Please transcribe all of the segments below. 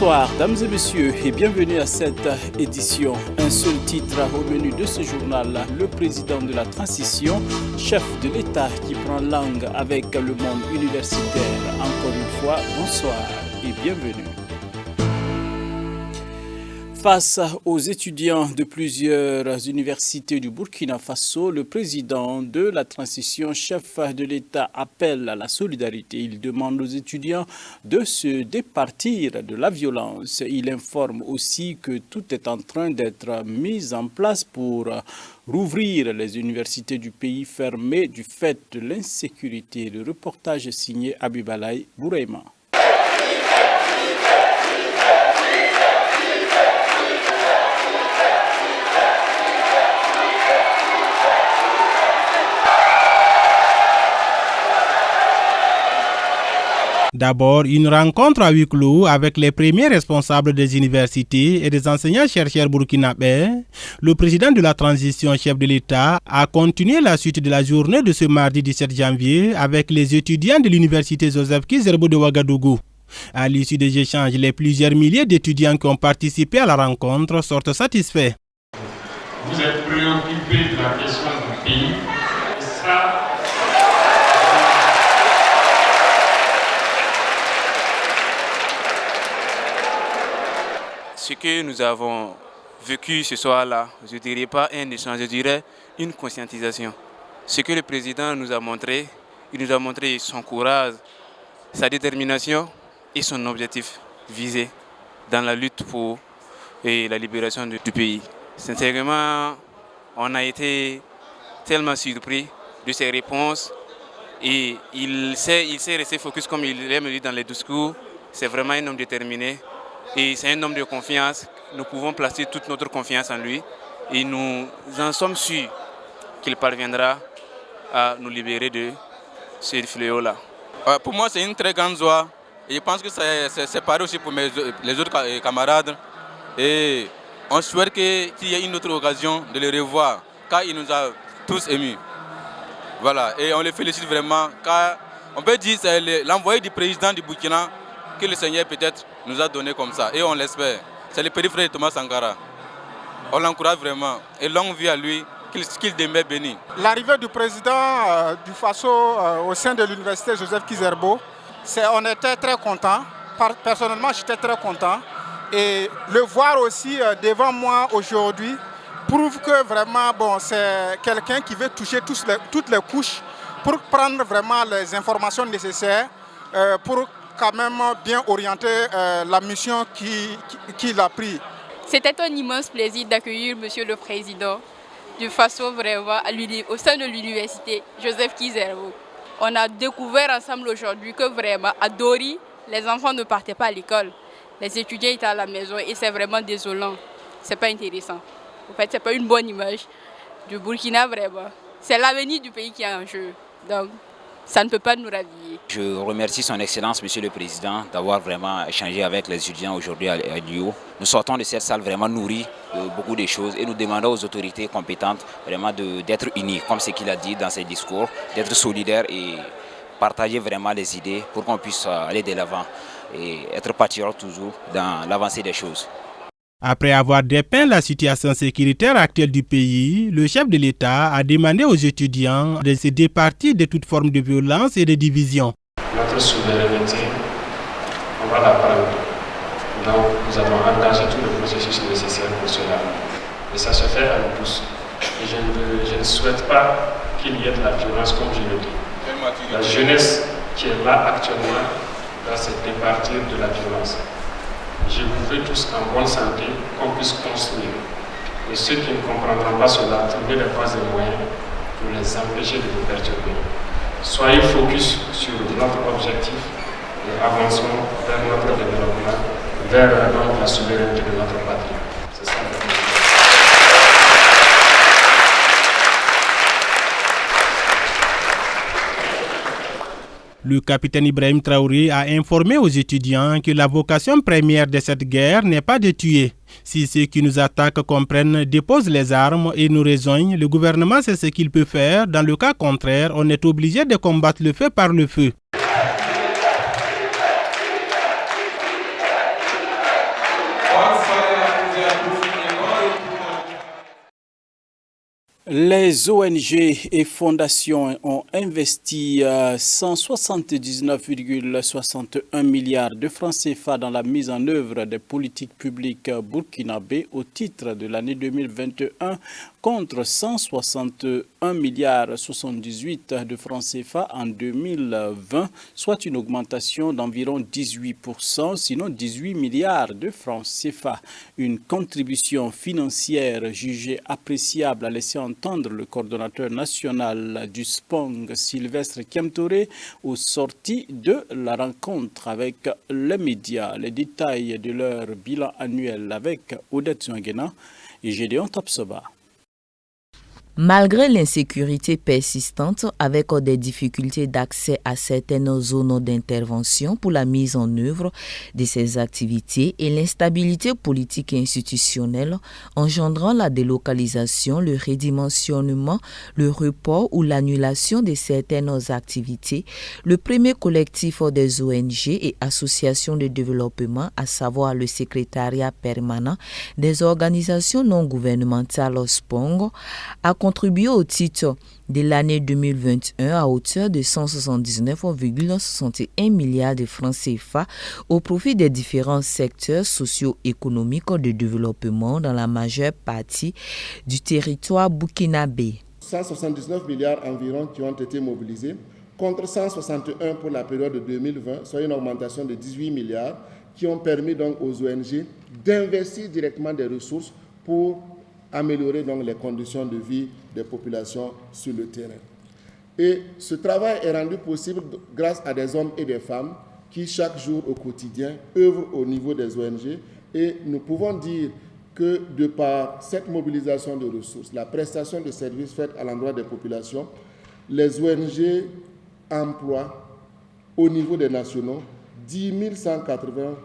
Bonsoir, dames et messieurs, et bienvenue à cette édition. Un seul titre au menu de ce journal, le président de la transition, chef de l'État qui prend langue avec le monde universitaire. Encore une fois, bonsoir et bienvenue. Face aux étudiants de plusieurs universités du Burkina Faso, le président de la transition, chef de l'État, appelle à la solidarité. Il demande aux étudiants de se départir de la violence. Il informe aussi que tout est en train d'être mis en place pour rouvrir les universités du pays fermées du fait de l'insécurité. Le reportage signé Abibalaï Bouraima. D'abord, une rencontre à huis clos avec les premiers responsables des universités et des enseignants-chercheurs burkinabés. Le président de la transition, chef de l'État, a continué la suite de la journée de ce mardi 17 janvier avec les étudiants de l'université Joseph Kizerbo de Ouagadougou. À l'issue des échanges, les plusieurs milliers d'étudiants qui ont participé à la rencontre sortent satisfaits. Vous êtes préoccupés de la question du pays et ça... Ce que nous avons vécu ce soir-là, je ne dirais pas un échange, je dirais une conscientisation. Ce que le président nous a montré, il nous a montré son courage, sa détermination et son objectif visé dans la lutte pour la libération du pays. Sincèrement, on a été tellement surpris de ses réponses et il sait rester focus comme il aime le dire dans les discours. C'est vraiment un homme déterminé. Et c'est un homme de confiance, nous pouvons placer toute notre confiance en lui et nous en sommes sûrs qu'il parviendra à nous libérer de ce fléau-là. Pour moi, c'est une très grande joie et je pense que c'est pareil aussi pour les autres camarades. Et on souhaite qu'il y ait une autre occasion de le revoir car il nous a tous émus. Voilà, et on les félicite vraiment car on peut dire que c'est l'envoyé du président du Burkina que le Seigneur peut-être nous a donné comme ça, et on l'espère. C'est le petit frère de Thomas Sankara. On l'encourage vraiment, et longue vie à lui, qu'il demeure béni. L'arrivée du président du Faso au sein de l'université Joseph Kizerbo, on était très contents. Personnellement, j'étais très content. Et le voir aussi devant moi aujourd'hui prouve que vraiment, c'est quelqu'un qui veut toucher toutes les couches pour prendre vraiment les informations nécessaires pour quand même bien orienter la mission qu'il a prise. C'était un immense plaisir d'accueillir Monsieur le Président du Faso vraiment au sein de l'université Joseph Kizerbo. On a découvert ensemble aujourd'hui que vraiment à Dori, les enfants ne partaient pas à l'école. Les étudiants étaient à la maison et c'est vraiment désolant. C'est pas intéressant. En fait, c'est pas une bonne image du Burkina vraiment. C'est l'avenir du pays qui est en jeu. Donc, ça ne peut pas nous raviller. Je remercie son Excellence, Monsieur le Président, d'avoir vraiment échangé avec les étudiants aujourd'hui à l'UO. Nous sortons de cette salle vraiment nourris de beaucoup de choses et nous demandons aux autorités compétentes vraiment d'être unis, comme ce qu'il a dit dans ses discours, d'être solidaires et partager vraiment les idées pour qu'on puisse aller de l'avant et être patriote toujours dans l'avancée des choses. Après avoir dépeint la situation sécuritaire actuelle du pays, le chef de l'État a demandé aux étudiants de se départir de toute forme de violence et de division. Notre souveraineté, on va la prendre. Donc nous avons engagé tout le processus nécessaire pour cela. Et ça se fait à nous tous. Et je ne souhaite pas qu'il y ait de la violence comme je le dis. La jeunesse qui est là actuellement doit se départir de la violence. Je vous veux tous en bonne santé, qu'on puisse construire. Et ceux qui ne comprendront pas cela, trouver les voies et moyens pour les empêcher de vous perturber. Soyez focus sur notre objectif et avançons vers notre développement, vers la souveraineté de notre patrie. C'est ça. Le capitaine Ibrahim Traoré a informé aux étudiants que la vocation première de cette guerre n'est pas de tuer. Si ceux qui nous attaquent comprennent, déposent les armes et nous rejoignent, le gouvernement sait ce qu'il peut faire. Dans le cas contraire, on est obligé de combattre le feu par le feu. Les ONG et fondations ont investi 179,61 milliards de francs CFA dans la mise en œuvre des politiques publiques burkinabées au titre de l'année 2021 contre 161 milliards 78 de francs CFA en 2020, soit une augmentation d'environ 18%, sinon 18 milliards de francs CFA. Une contribution financière jugée appréciable a laissé entendre le coordonnateur national du SPONG, Sylvestre Kiamtouré, aux sorties de la rencontre avec les médias. Les détails de leur bilan annuel avec Odette Zouanguena et Gédéon Tapsoba. Malgré l'insécurité persistante avec des difficultés d'accès à certaines zones d'intervention pour la mise en œuvre de ces activités et l'instabilité politique et institutionnelle engendrant la délocalisation, le redimensionnement, le report ou l'annulation de certaines activités, le premier collectif des ONG et associations de développement, à savoir le secrétariat permanent des organisations non gouvernementales SPONG, a contribué au titre de l'année 2021 à hauteur de 179,61 milliards de francs CFA au profit des différents secteurs socio-économiques de développement dans la majeure partie du territoire burkinabé. 179 milliards environ qui ont été mobilisés, contre 161 pour la période de 2020, soit une augmentation de 18 milliards qui ont permis donc aux ONG d'investir directement des ressources pour améliorer donc les conditions de vie des populations sur le terrain. Et ce travail est rendu possible grâce à des hommes et des femmes qui chaque jour au quotidien œuvrent au niveau des ONG, et nous pouvons dire que de par cette mobilisation de ressources, la prestation de services faite à l'endroit des populations, les ONG emploient au niveau des nationaux 10 180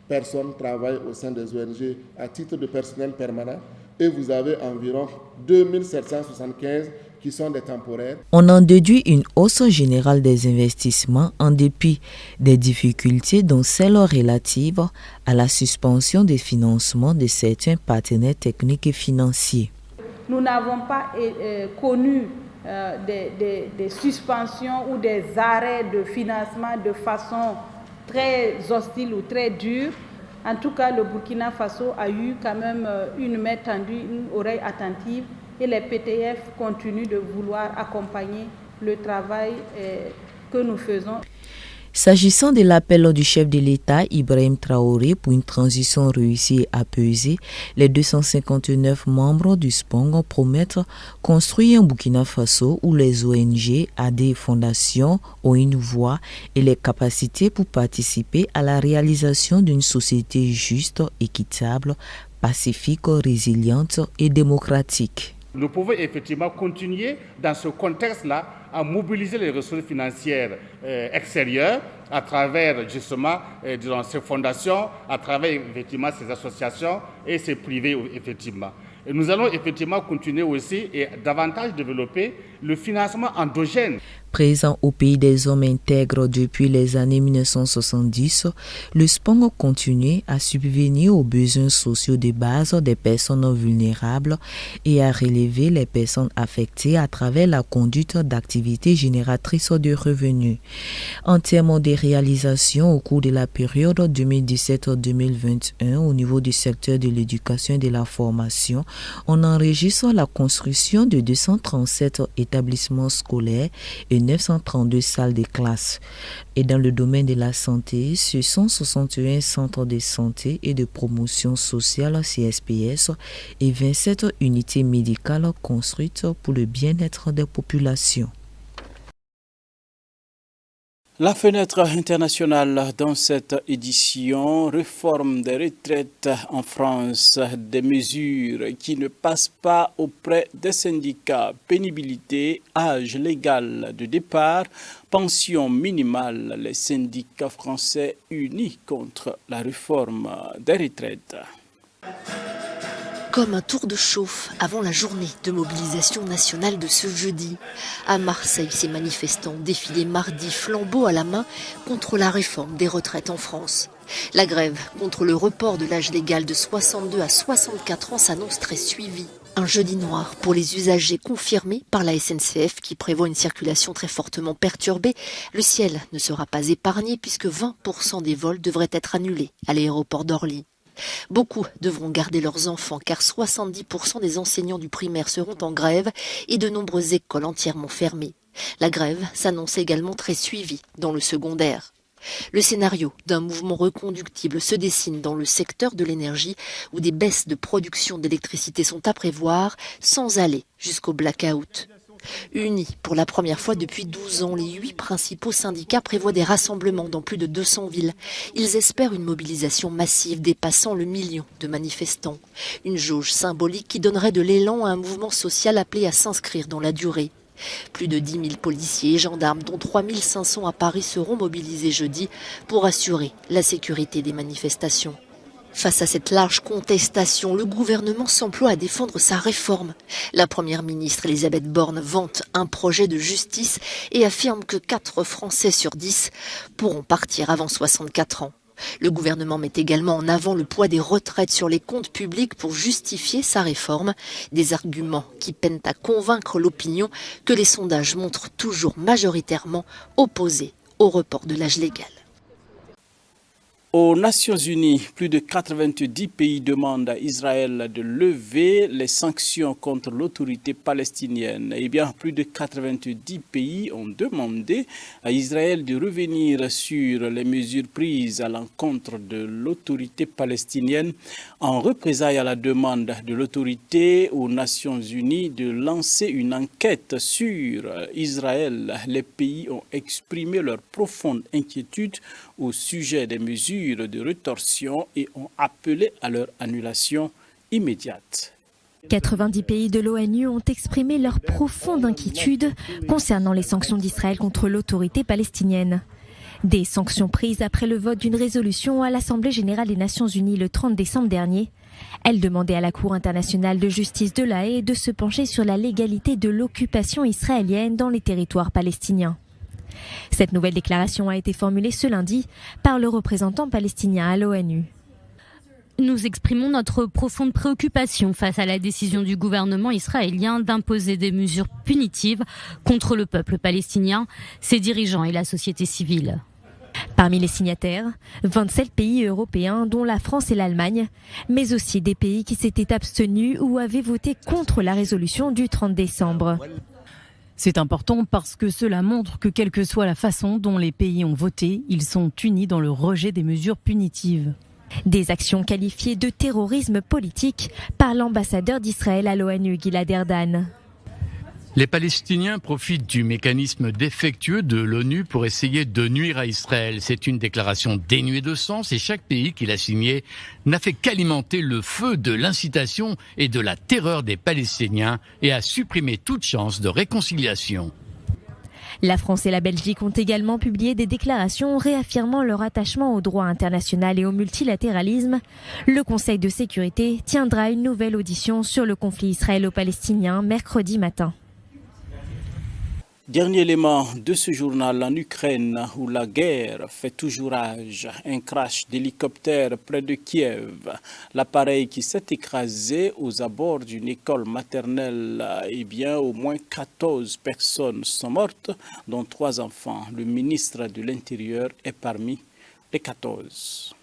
personnes travaillent au sein des ONG à titre de personnel permanent, et vous avez environ 2775 qui sont des temporaires. On en déduit une hausse générale des investissements en dépit des difficultés, dont celles relatives à la suspension des financements de certains partenaires techniques et financiers. Nous n'avons pas connu des suspensions ou des arrêts de financement de façon très hostile ou très dure. En tout cas, le Burkina Faso a eu quand même une main tendue, une oreille attentive, et les PTF continuent de vouloir accompagner le travail que nous faisons. S'agissant de l'appel du chef de l'État, Ibrahim Traoré, pour une transition réussie et apaisée, les 259 membres du SPONG promettent construire un Burkina Faso où les ONG, AD et fondations ont une voix et les capacités pour participer à la réalisation d'une société juste, équitable, pacifique, résiliente et démocratique. Nous pouvons effectivement continuer dans ce contexte-là à mobiliser les ressources financières extérieures à travers justement ces fondations, à travers effectivement ces associations et ces privés effectivement. Et nous allons effectivement continuer aussi et davantage développer le financement endogène. Présent au pays des hommes intègres depuis les années 1970, le SPONG continue à subvenir aux besoins sociaux de base des personnes vulnérables et à relever les personnes affectées à travers la conduite d'activités génératrices de revenus. En termes de réalisation au cours de la période 2017-2021 au niveau du secteur de l'éducation et de la formation, on enregistre la construction de 237 établissements scolaires et 932 salles de classe. Et dans le domaine de la santé, ce sont 61 centres de santé et de promotion sociale CSPS et 27 unités médicales construites pour le bien-être des populations. La fenêtre internationale dans cette édition, réforme des retraites en France, des mesures qui ne passent pas auprès des syndicats, pénibilité, âge légal de départ, pension minimale, les syndicats français unis contre la réforme des retraites. Comme un tour de chauffe avant la journée de mobilisation nationale de ce jeudi. À Marseille, ces manifestants défilaient mardi flambeau à la main contre la réforme des retraites en France. La grève contre le report de l'âge légal de 62 à 64 ans s'annonce très suivie. Un jeudi noir pour les usagers confirmé par la SNCF qui prévoit une circulation très fortement perturbée. Le ciel ne sera pas épargné puisque 20% des vols devraient être annulés à l'aéroport d'Orly. Beaucoup devront garder leurs enfants car 70% des enseignants du primaire seront en grève et de nombreuses écoles entièrement fermées. La grève s'annonce également très suivie dans le secondaire. Le scénario d'un mouvement reconductible se dessine dans le secteur de l'énergie où des baisses de production d'électricité sont à prévoir sans aller jusqu'au blackout. Unis pour la première fois depuis 12 ans, les 8 principaux syndicats prévoient des rassemblements dans plus de 200 villes. Ils espèrent une mobilisation massive dépassant le million de manifestants. Une jauge symbolique qui donnerait de l'élan à un mouvement social appelé à s'inscrire dans la durée. Plus de 10 000 policiers et gendarmes, dont 3 500 à Paris, seront mobilisés jeudi pour assurer la sécurité des manifestations. Face à cette large contestation, le gouvernement s'emploie à défendre sa réforme. La première ministre Elisabeth Borne vante un projet de justice et affirme que 4 Français sur 10 pourront partir avant 64 ans. Le gouvernement met également en avant le poids des retraites sur les comptes publics pour justifier sa réforme. Des arguments qui peinent à convaincre l'opinion que les sondages montrent toujours majoritairement opposés au report de l'âge légal. Aux Nations Unies, plus de 90 pays demandent à Israël de lever les sanctions contre l'autorité palestinienne. Eh bien, plus de 90 pays ont demandé à Israël de revenir sur les mesures prises à l'encontre de l'autorité palestinienne en représailles à la demande de l'autorité aux Nations Unies de lancer une enquête sur Israël. Les pays ont exprimé leur profonde inquiétude au sujet des mesures de rétorsion et ont appelé à leur annulation immédiate. 90 pays de l'ONU ont exprimé leur profonde inquiétude concernant les sanctions d'Israël contre l'autorité palestinienne. Des sanctions prises après le vote d'une résolution à l'Assemblée générale des Nations Unies le 30 décembre dernier. Elle demandait à la Cour internationale de justice de La Haye de se pencher sur la légalité de l'occupation israélienne dans les territoires palestiniens. Cette nouvelle déclaration a été formulée ce lundi par le représentant palestinien à l'ONU. Nous exprimons notre profonde préoccupation face à la décision du gouvernement israélien d'imposer des mesures punitives contre le peuple palestinien, ses dirigeants et la société civile. Parmi les signataires, 27 pays européens dont la France et l'Allemagne, mais aussi des pays qui s'étaient abstenus ou avaient voté contre la résolution du 30 décembre. C'est important parce que cela montre que quelle que soit la façon dont les pays ont voté, ils sont unis dans le rejet des mesures punitives. Des actions qualifiées de terrorisme politique par l'ambassadeur d'Israël à l'ONU, Gilad Erdan. Les Palestiniens profitent du mécanisme défectueux de l'ONU pour essayer de nuire à Israël. C'est une déclaration dénuée de sens et chaque pays qui l'a signée n'a fait qu'alimenter le feu de l'incitation et de la terreur des Palestiniens et a supprimé toute chance de réconciliation. La France et la Belgique ont également publié des déclarations réaffirmant leur attachement au droit international et au multilatéralisme. Le Conseil de sécurité tiendra une nouvelle audition sur le conflit israélo-palestinien mercredi matin. Dernier élément de ce journal, en Ukraine, où la guerre fait toujours rage. Un crash d'hélicoptère près de Kiev. L'appareil qui s'est écrasé aux abords d'une école maternelle, eh bien, au moins 14 personnes sont mortes, dont 3 enfants. Le ministre de l'Intérieur est parmi les 14.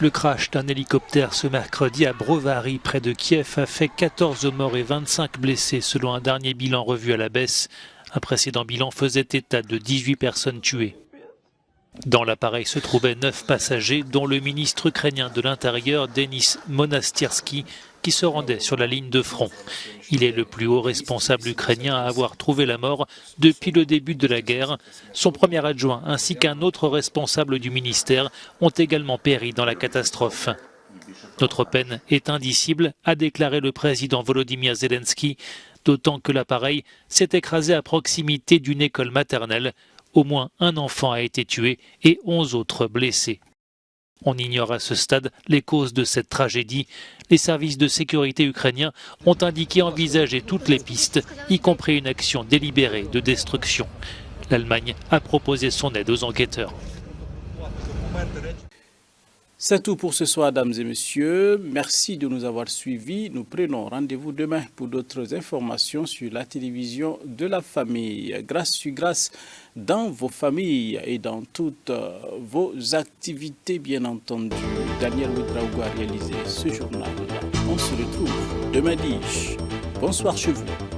Le crash d'un hélicoptère ce mercredi à Brovary, près de Kiev, a fait 14 morts et 25 blessés, selon un dernier bilan revu à la baisse. Un précédent bilan faisait état de 18 personnes tuées. Dans l'appareil se trouvaient 9 passagers, dont le ministre ukrainien de l'Intérieur, Denis Monastyrski, qui se rendait sur la ligne de front. Il est le plus haut responsable ukrainien à avoir trouvé la mort depuis le début de la guerre. Son premier adjoint ainsi qu'un autre responsable du ministère ont également péri dans la catastrophe. Notre peine est indicible, a déclaré le président Volodymyr Zelensky, d'autant que l'appareil s'est écrasé à proximité d'une école maternelle. Au moins un enfant a été tué et 11 autres blessés. On ignore à ce stade les causes de cette tragédie. Les services de sécurité ukrainiens ont indiqué envisager toutes les pistes, y compris une action délibérée de destruction. L'Allemagne a proposé son aide aux enquêteurs. C'est tout pour ce soir, dames et messieurs. Merci de nous avoir suivis. Nous prenons rendez-vous demain pour d'autres informations sur la télévision de la famille. Grâce sur grâce dans vos familles et dans toutes vos activités, bien entendu. Daniel Ouedraogo a réalisé ce journal. On se retrouve demain dimanche. Bonsoir chez vous.